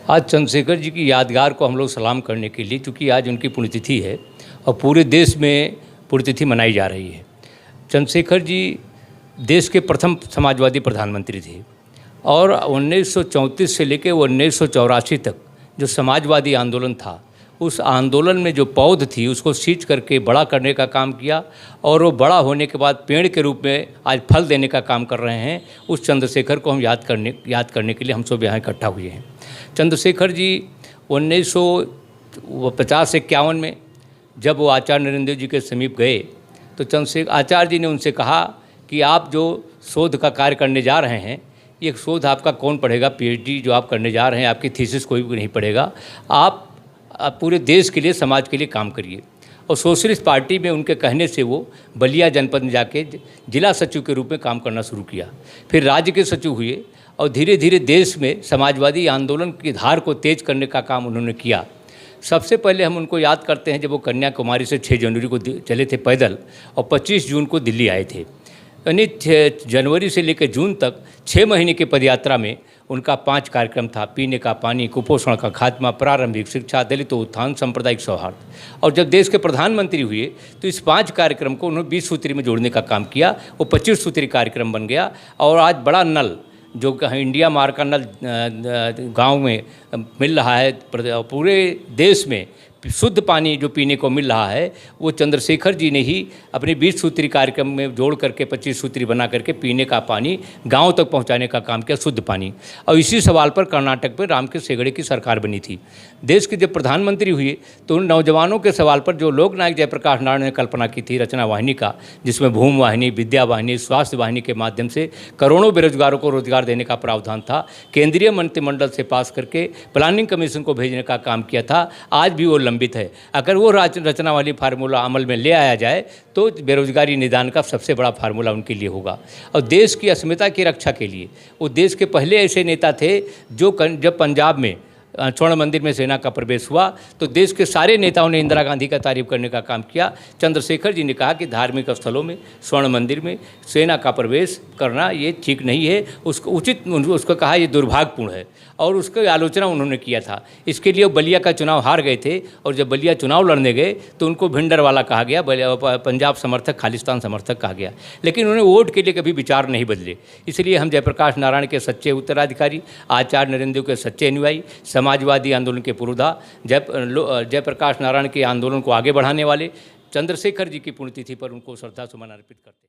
आज चंद्रशेखर जी की यादगार को हम लोग सलाम करने के लिए, चूँकि आज उनकी पुण्यतिथि है और पूरे देश में पुण्यतिथि मनाई जा रही है। चंद्रशेखर जी देश के प्रथम समाजवादी प्रधानमंत्री थे और 1934 से लेकर 1984 तक जो समाजवादी आंदोलन था, उस आंदोलन में जो पौध थी उसको सींच करके बड़ा करने का काम किया और वो बड़ा होने के बाद पेड़ के रूप में आज फल देने का काम कर रहे हैं। उस चंद्रशेखर को हम याद करने के लिए हम सब यहाँ इकट्ठा हुए हैं। चंद्रशेखर जी 1950-51 में जब वो आचार्य नरेंद्र जी के समीप गए तो चंद्रशेखर आचार्य जी ने उनसे कहा कि आप जो शोध का कार्य करने जा रहे हैं, ये शोध आपका कौन पढ़ेगा, पीएचडी जो आप करने जा रहे हैं, आपकी थीसिस कोई भी नहीं पढ़ेगा, आप पूरे देश के लिए, समाज के लिए काम करिए। और सोशलिस्ट पार्टी में उनके कहने से वो बलिया जनपद में जाके जिला सचिव के रूप में काम करना शुरू किया, फिर राज्य के सचिव हुए और धीरे धीरे देश में समाजवादी आंदोलन की धार को तेज करने का काम उन्होंने किया। सबसे पहले हम उनको याद करते हैं जब वो कन्याकुमारी से 6 जनवरी को चले थे पैदल और 25 जून को दिल्ली आए थे। यानी जनवरी से लेकर जून तक 6 महीने की पदयात्रा में उनका 5 कार्यक्रम था। पीने का पानी, कुपोषण का खात्मा, प्रारंभिक शिक्षा, दलितों उत्थान, सांप्रदायिक सौहार्द। और जब देश के प्रधानमंत्री हुए तो इस 5 कार्यक्रम को उन्होंने 20 सूत्री में जोड़ने का काम किया। वो 25 सूत्री कार्यक्रम बन गया और आज बड़ा नल जो इंडिया मार्ग का नल गाँव में मिल रहा है, पूरे देश में शुद्ध पानी जो पीने को मिल रहा है, वो चंद्रशेखर जी ने ही अपने 20 सूत्री कार्यक्रम में जोड़ करके 25 सूत्री बना करके पीने का पानी गांव तक पहुंचाने का काम किया, शुद्ध पानी। और इसी सवाल पर कर्नाटक में रामकृष्ण हेगड़े की सरकार बनी थी। देश के जब प्रधानमंत्री हुए तो उन नौजवानों के सवाल पर जो लोकनायक जयप्रकाश नारायण ने कल्पना की थी रचना वाहिनी का, जिसमें भूमि वाहिनी, विद्या वाहिनी, स्वास्थ्य वाहिनी के माध्यम से करोड़ों बेरोजगारों को रोजगार देने का प्रावधान था, केंद्रीय मंत्रिमंडल से पास करके प्लानिंग कमीशन को भेजने का काम किया था। आज भी वो लंबित है। अगर वो रचना वाली फार्मूला अमल में ले आया जाए तो बेरोजगारी निदान का सबसे बड़ा फार्मूला उनके लिए होगा। और देश की अस्मिता की रक्षा के लिए वो देश के पहले ऐसे नेता थे जो जब पंजाब में स्वर्ण मंदिर में सेना का प्रवेश हुआ तो देश के सारे नेताओं ने इंदिरा गांधी का तारीफ करने का काम किया। चंद्रशेखर जी ने कहा कि धार्मिक स्थलों में, स्वर्ण मंदिर में सेना का प्रवेश करना ये ठीक नहीं है, उसको कहा ये दुर्भाग्यपूर्ण है और उसकी आलोचना उन्होंने किया था। इसके लिए बलिया का चुनाव हार गए थे और जब बलिया चुनाव लड़ने गए तो उनको भिंडरवाला कहा गया, पंजाब समर्थक, खालिस्तान समर्थक कहा गया, लेकिन उन्होंने वोट के लिए कभी विचार नहीं बदले। इसलिए हम जयप्रकाश नारायण के सच्चे उत्तराधिकारी, आचार्य नरेंद्र के सच्चे अनुयायी, समाजवादी आंदोलन के पुरोधा, जयप्रकाश नारायण के आंदोलन को आगे बढ़ाने वाले चंद्रशेखर जी की पुण्यतिथि पर उनको श्रद्धा सुमन अर्पित करते हैं।